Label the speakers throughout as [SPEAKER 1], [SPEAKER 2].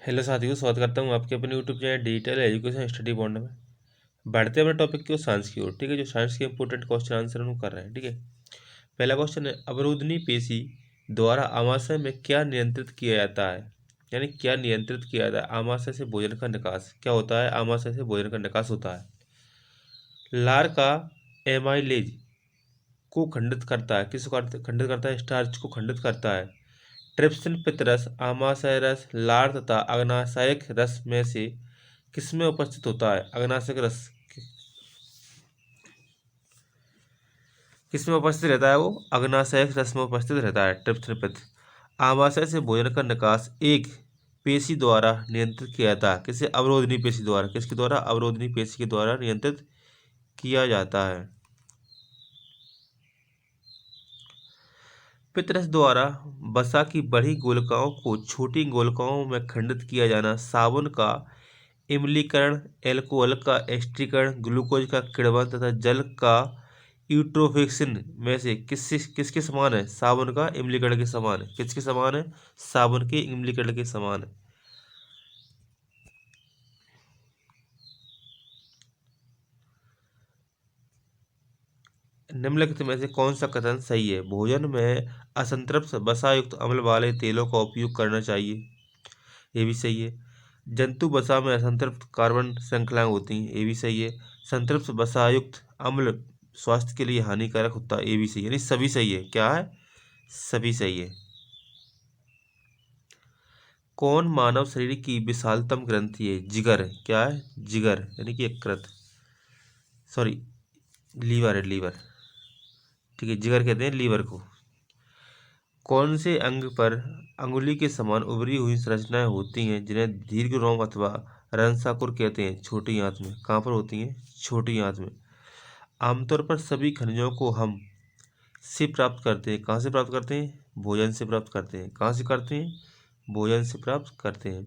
[SPEAKER 1] Hello साथियों, स्वागत करता हूँ आपके अपने YouTube channel digital education study point में। बढ़ते हैं अपने टॉपिक की ओर, साइंस की ओर। ठीक है, जो साइंस के इंपॉर्टेंट क्वेश्चन आंसर हम कर रहे हैं। ठीक है, पहला क्वेश्चन है, अवरोधनी पेशी द्वारा आमाशय में क्या नियंत्रित किया जाता है? यानी क्या नियंत्रित किया जाता है? आमाशय से भोजन का निकास क्या होता है? आमाशय से भोजन का निकास होता है। लार का एमाइलेज को खंडित करता है। किसको खंडित करता है? स्टार्च को खंडित करता है। ट्रिप्सिन पित्तरस आमाशय रस, लार तथा अग्नाशयिक रस में से किसमें उपस्थित होता है? अग्नाशयिक रस किसमें उपस्थित रहता है? वो अग्नाशयिक रस में उपस्थित रहता है। ट्रिप्सिन पित्त। आमाशय से भोजन का निकास एक पेशी द्वारा नियंत्रित किया जाता है। किसे? अवरोधनी पेशी द्वारा। किसके द्वारा? अवरोधनी पेशी के द्वारा नियंत्रित किया जाता है। पितरस द्वारा वसा की बड़ी गोलिकाओं को छोटी गोलिकाओं में खंडित किया जाना साबुन का इमलीकरण, एल्कोहल का एस्ट्रीकरण, ग्लूकोज का किण्वन तथा जल का यूट्रोफिक्सिन में से किसके समान है? साबुन का इमलीकरण के समान है। किसके समान है? साबुन के इमलीकरण के समान है। निम्नलिखित में से कौन सा कथन सही है? भोजन में असंतृप्त वसा युक्त अम्ल वाले तेलों का उपयोग करना चाहिए। ये भी सही है। जंतु वसा में असंतृप्त कार्बन श्रृंखलाएं होती हैं। ये भी सही है। संतृप्त वसायुक्त अम्ल स्वास्थ्य के लिए हानिकारक होता है। ये भी सही है। यानी सभी सही है। क्या है? सभी सही है। कौन मानव शरीर की विशालतम ग्रंथि है? जिगर है। क्या है? जिगर यानी कि यकृत, सॉरी लीवर है, लीवर। ठीक है, जिगर कहते हैं लीवर को। कौन से अंग पर अंगुली के समान उभरी हुई संरचनाएं होती हैं जिन्हें दीर्घ रोम अथवा रंसाकुर कहते हैं? छोटी आंत में। कहाँ पर होती हैं? छोटी आंत में। आमतौर पर सभी खनिजों को हम से प्राप्त करते हैं। कहाँ से प्राप्त करते हैं? भोजन से प्राप्त करते हैं। कहाँ से करते हैं? भोजन से प्राप्त करते हैं।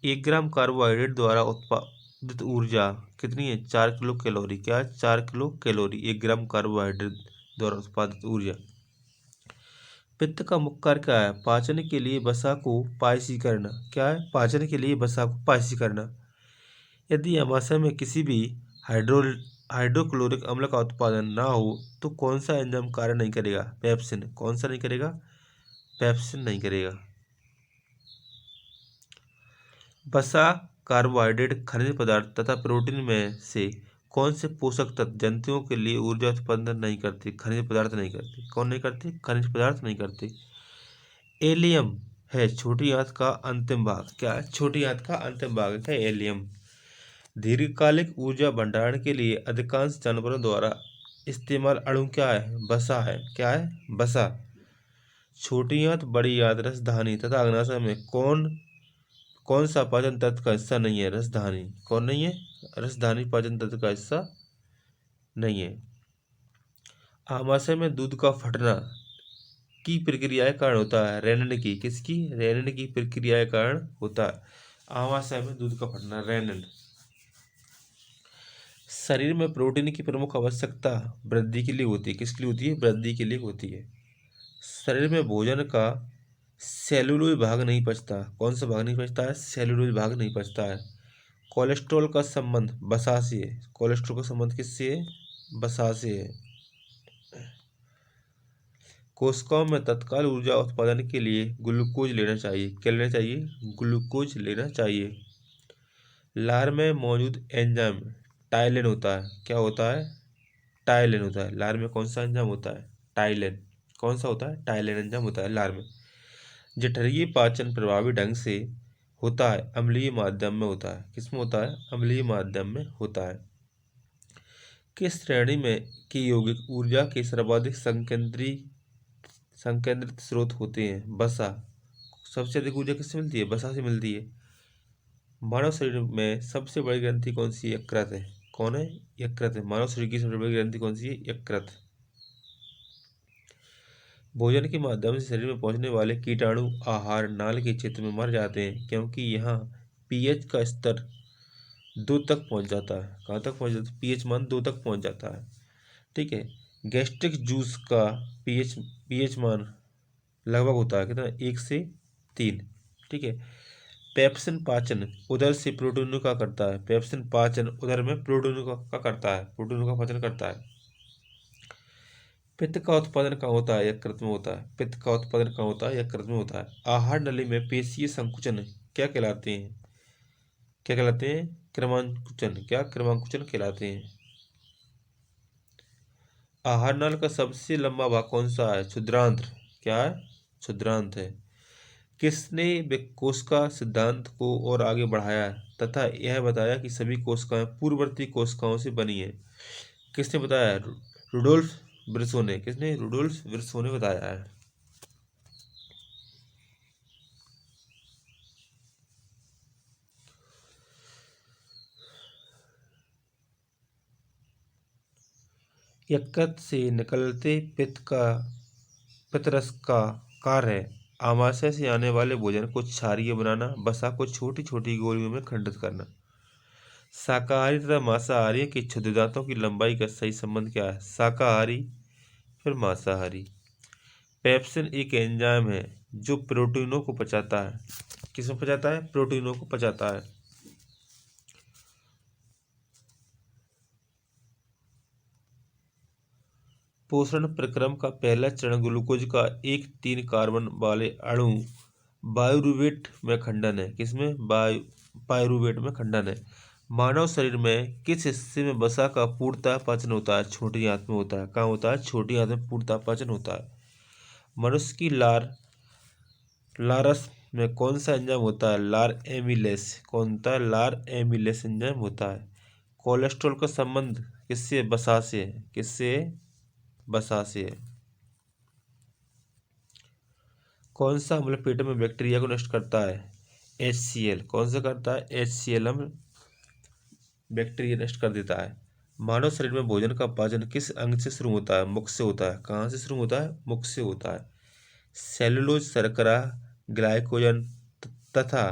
[SPEAKER 1] 1 ग्राम कार्बोहाइड्रेट द्वारा उत्पादित ऊर्जा कितनी है? 4 किलो कैलोरी। क्या है? 4 किलो कैलोरी 1 ग्राम कार्बोहाइड्रेट द्वारा उत्पादित ऊर्जा। पित्त का मुख्य कार्य क्या है? पाचन के लिए वसा को पायसी करना। क्या है? पाचन के लिए वसा को पायसी करना। यदि आमाशय में किसी भी हाइड्रोक्लोरिक अम्ल का उत्पादन ना हो तो कौन सा एंजाइम कार्य नहीं करेगा? पेप्सिन। कौन सा नहीं करेगा? पेप्सिन नहीं करेगा। वसा, कार्बोहाइड्रेट, खनिज पदार्थ तथा प्रोटीन में से कौन से पोषक तत्व जंतुओं के लिए ऊर्जा उत्पन्न नहीं करते? खनिज पदार्थ नहीं करते। कौन नहीं करते? खनिज पदार्थ नहीं करते। एलियम है छोटी आंत का अंतिम भाग। क्या है? छोटी आंत का अंतिम भाग है एलियम। दीर्घकालिक ऊर्जा भंडारण के लिए अधिकांश जानवरों द्वारा इस्तेमाल अणु क्या है? वसा है। क्या है? वसा। छोटी आंत, बड़ी आंत, रसधानी तथा अग्नाशय में कौन कौन सा पाचन तंत्र का हिस्सा नहीं है? रसधानी। कौन नहीं है? रसधानी पाचन तंत्र का हिस्सा नहीं है। आमाशय में दूध का फटना की प्रक्रिया के कारण होता है? रेनन की। किसकी? रेनन की प्रक्रिया के कारण होता है आमाशय में दूध का फटना। रेनन। शरीर में प्रोटीन की प्रमुख आवश्यकता वृद्धि के लिए होती है। किसके लिए होती है? वृद्धि के लिए होती है। शरीर में भोजन का सेलुलोज भाग नहीं पचता। कौन सा भाग नहीं पचता है? सेलुलोज भाग नहीं पचता है। कोलेस्ट्रॉल का संबंध वसा से है। कोलेस्ट्रॉल का संबंध किससे है? वसा से है। कोशिकाओं में तत्काल ऊर्जा उत्पादन के लिए ग्लूकोज लेना चाहिए। क्या लेना चाहिए? ग्लूकोज लेना चाहिए। लार में मौजूद एंजाइम टाइलिन होता है। क्या होता है? टाइलिन होता है। लार में कौन सा एंजाइम होता है? टाइलिन। कौन सा होता है? टाइलिन एंजाइम होता है लार में। जठरीय पाचन प्रभावी ढंग से होता है अम्लीय माध्यम में होता है। किसमें होता है? अम्लीय माध्यम में होता है। किस श्रेणी में की यौगिक ऊर्जा के सर्वाधिक संकेंद्रित स्रोत होते हैं? वसा। सबसे अधिक ऊर्जा किससे मिलती है? वसा से मिलती है। मानव शरीर में सबसे बड़ी ग्रंथि कौन सी है? यकृत है। कौन है? यकृत है। मानव शरीर की सबसे बड़ी ग्रंथि कौन सी है? यकृत। भोजन के माध्यम से शरीर में पहुंचने वाले कीटाणु आहार नाल के क्षेत्र में मर जाते हैं क्योंकि यहाँ पीएच का स्तर 2 तक पहुंच जाता है। कहाँ तक पहुंच जाता है? पीएच मान 2 तक पहुंच जाता है। ठीक है। गैस्ट्रिक जूस का पीएच मान लगभग होता है कितना? 1 से 3। ठीक है। पेप्सिन पाचन उदर से प्रोटीनों का करता है। पेप्सिन पाचन उदर में प्रोटीनों का करता है, प्रोटीनों का पाचन करता है। पित्त का उत्पादन कहाँ होता है? यकृत में होता है। पित्त का उत्पादन कहाँ होता है? यकृत में होता है। आहार नली में पेशीय संकुचन क्या कहलाते हैं? क्या कहलाते हैं? क्रमांकुचन। क्या? क्रमांकुचन कहलाते हैं। आहार नल का सबसे लंबा भाग कौन सा है? क्षुद्रांत्र। क्या है? क्षुद्रांत्र है। किसने कोशिका सिद्धांत को और आगे बढ़ाया तथा यह बताया कि सभी कोशिकाएं पूर्ववर्ती कोशिकाओं से बनी है? किसने बताया? रुडोल्फ विर्सो ने। किसने? रुडोल्फ विर्सो ने बताया है। यकृत से निकलते पित्तरस का कार्य है आमाशय से आने वाले भोजन को क्षारीय बनाना, वसा को छोटी छोटी गोलियों में खंडित करना। शाकाहारी तथा मांसाहारी के क्षुद्रदांतों की लंबाई का सही संबंध क्या है? शाकाहारी फिर मांसाहारी। पेप्सिन एक एंजाइम है जो प्रोटीनों को पचाता है। किसमें पचाता है? प्रोटीनों को पचाता है। पोषण प्रक्रम का पहला चरण ग्लूकोज का एक 3 कार्बन वाले अणु पाइरूवेट में खंडन है। किसमें? पाइरूवेट में खंडन है। मानव शरीर में किस हिस्से में वसा का पूर्णतः पाचन होता है? छोटी आंत में होता है। कहाँ होता है? छोटी आंत में पूर्णतः पाचन होता है। मनुष्य की लारस में कौन सा एंजाइम होता है? लार एमिलेस। कौन सा? लार एमिलेस एंजाइम होता है। कोलेस्ट्रॉल का संबंध किससे? वसा से है। किससे? वसा से है। कौन सा अम्ल पेट में बैक्टीरिया को नष्ट करता है? HCl। कौन सा करता है? HCl अम्ल बैक्टीरिया नष्ट कर देता है। मानव शरीर में भोजन का पाचन किस अंग से शुरू होता है? मुख से होता है। कहाँ से शुरू होता है? मुख से होता है। सेलुलोज, शर्करा, ग्लाइकोजन तथा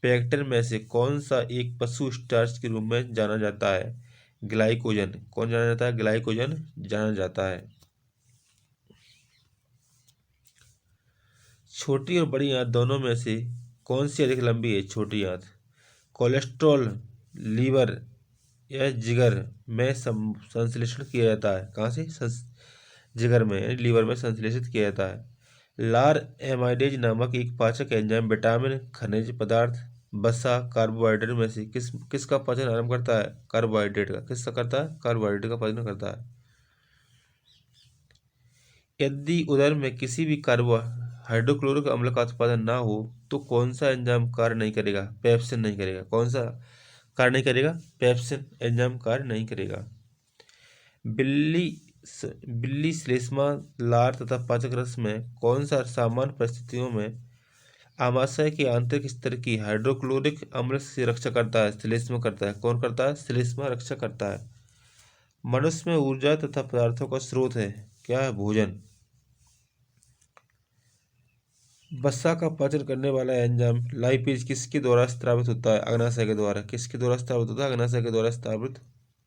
[SPEAKER 1] पेक्टिन में से कौन सा एक पशु स्टार्च के रूप में जाना जाता है? ग्लाइकोजन। कौन जाना जाता है? ग्लाइकोजन जाना जाता है। छोटी और बड़ी आंत दोनों में से कौन सी अधिक लंबी है? छोटी आंत। कोलेस्ट्रॉल लीवर या जिगर में संश्लेषण किया जाता है। कहाँ से? जिगर में यानी लीवर में संश्लेषित किया जाता है। लार एमाइडेज नामक एक पाचक एंजाइम विटामिन, खनिज पदार्थ, वसा, कार्बोहाइड्रेट में से किसका पाचन आरंभ करता है? कार्बोहाइड्रेट का। किसका करता है? कार्बोहाइड्रेट का पाचन करता है। यदि उदर में किसी भी हाइड्रोक्लोरिक अम्ल का उत्पादन ना हो तो कौन सा एंजाइम कार्य नहीं करेगा? पेप्सिन नहीं करेगा। कौन सा कार्य नहीं करेगा? पेप्सिन एंजाइम कार्य नहीं करेगा। बिल्ली श्लेष्मा, लार तथा पाचक रस में कौन सा सामान्य परिस्थितियों में आमाशय के आंतरिक स्तर की हाइड्रोक्लोरिक अम्ल से रक्षा करता है? श्लेष्मा करता है। कौन करता है? श्लेष्मा रक्षा करता है। मनुष्य में ऊर्जा तथा पदार्थों का स्रोत है। क्या है? भोजन। वसा का पाचन करने वाला एंजाइम लाइपेज किसके द्वारा स्रावित होता है? अग्नाशय के द्वारा। किसके द्वारा स्रावित होता है? अग्नाशय के द्वारा स्रावित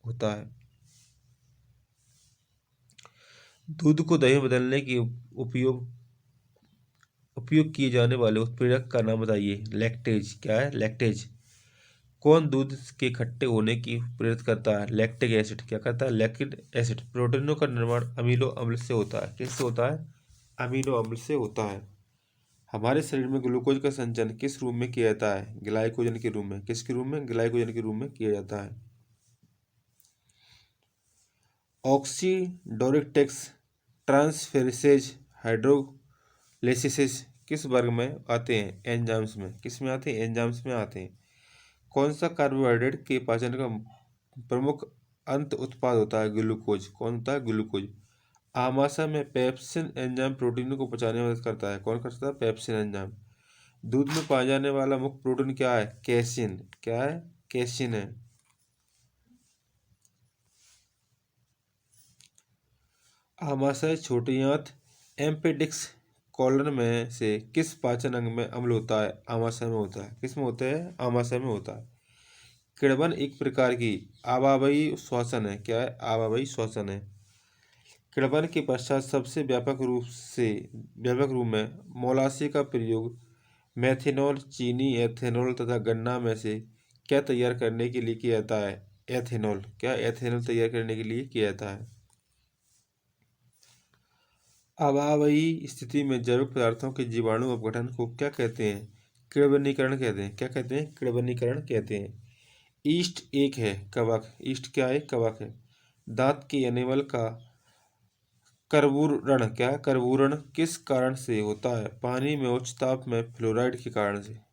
[SPEAKER 1] होता है। दूध को दही में बदलने की उपयोग किए जाने वाले उत्प्रेरक का नाम बताइए। लैक्टेज। क्या है? लैक्टेज। कौन दूध के खट्टे होने की प्रेरित करता है? Lactic acid. क्या करता है? Lactic acid. प्रोटीनों का निर्माण अमीनो अम्ल से होता है। किससे होता है? अमीनो अम्ल से होता है। हमारे शरीर में ग्लूकोज का संचयन किस रूप में किया जाता है? ग्लाइकोजन के रूप में। किसके रूप में? ग्लाइकोजन के रूप में किया जाता है। ऑक्सीडोरिक्टेक्स ट्रांसफेरेसेज हाइड्रोलाइसिस किस वर्ग में आते हैं? एंजाइम्स में। किस में आते हैं? एंजाइम्स में आते हैं। कौन सा कार्बोहाइड्रेट के पाचन का प्रमुख अंत उत्पाद होता है? ग्लूकोज। कौन होता है? ग्लूकोज। आमाशय में पेप्सिन एंजाइम प्रोटीनों को पचाने में मदद करता है। कौन करता है? Pepsin enzyme. दूध में पाया जाने वाला मुख्य प्रोटीन क्या है? कैसिन। क्या है? कैसिन है। आमाशय, छोटी आंत, एम्पेडिक्स कॉलन में से किस पाचन अंग में अम्ल होता है? आमाशय में होता है। किस में होता है? आमाशय में होता है। किण्वन एक प्रकार की आवावयी श्वसन है। क्या है? आवावयी श्वसन है। किण्वन के पश्चात सबसे व्यापक रूप में मोलासी का प्रयोग मेथेनॉल चीनी, एथेनॉल तथा गन्ना में से क्या तैयार करने के लिए किया जाता है? एथेनॉल। क्या एथेनॉल तैयार करने के लिए किया जाता है? अवायवीय स्थिति में जैविक पदार्थों के जीवाणु अपघटन को क्या कहते हैं? किण्वनीकरण कहते हैं। क्या कहते हैं? किण्वनीकरण कहते हैं। ईस्ट एक है कवक। ईस्ट क्या है? कवक है। दांत के एनिमल का कर्बूरण, क्या कर्बूरण किस कारण से होता है? पानी में उच्च ताप में फ्लोराइड के कारण से।